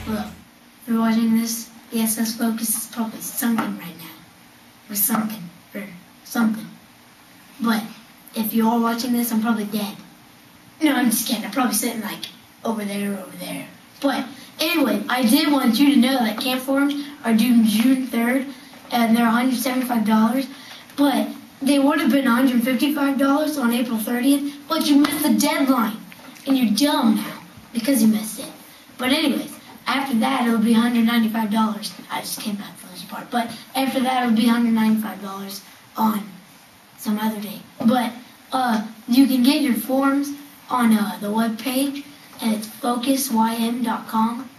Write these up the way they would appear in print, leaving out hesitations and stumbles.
Look, if you're watching this, the SS Focus is probably sunken right now. Or sunken. Or something. But if you're all watching this, I'm probably dead. No, I'm just kidding. I'm probably sitting like over there or over there. But anyway, I did want you to know that camp forms are due June 3rd, and they're $175. But they would have been $155 on April 30th, but you missed the deadline. And you're dumb now because you missed it. But anyways, after that, it'll be $195. I just came back for this part. But after that, it'll be $195 on some other day. But you can get your forms on the webpage, and it's focusym.com.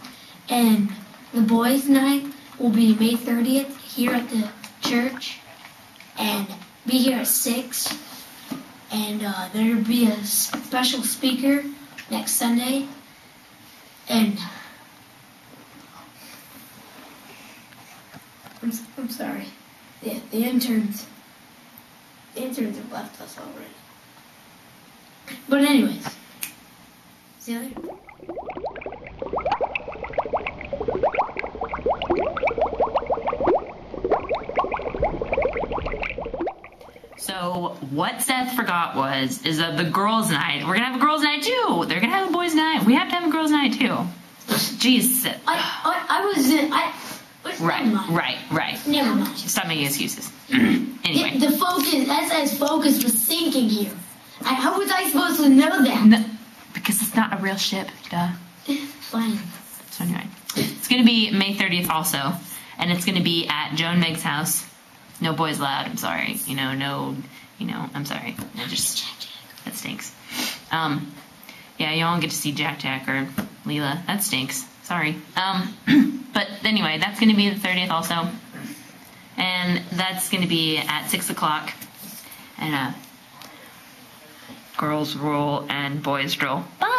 And the boys' night will be May 30th here at the church, and be here at 6. And there'll be a special speaker next Sunday. And I'm sorry. The interns have left us already. But anyways, see you later. So what Seth forgot is that the girls' night, we're gonna have a girls' night too. They're gonna have a boys' night. We have to have a girls' night too. Jeez. Right. Never mind. Stop making excuses. Anyway. The focus, SS Focus was sinking here. How was I supposed to know that? No, because it's not a real ship, duh. Fine. So anyway, it's gonna be May 30th also, and it's gonna be at Joe and Meg's house. No boys allowed, I'm sorry. I'm sorry. That stinks. Yeah, you all get to see Jack or Leela. That stinks. Sorry. But anyway, that's going to be the 30th also. And that's going to be at 6 o'clock. And girls roll and boys drill. Bye!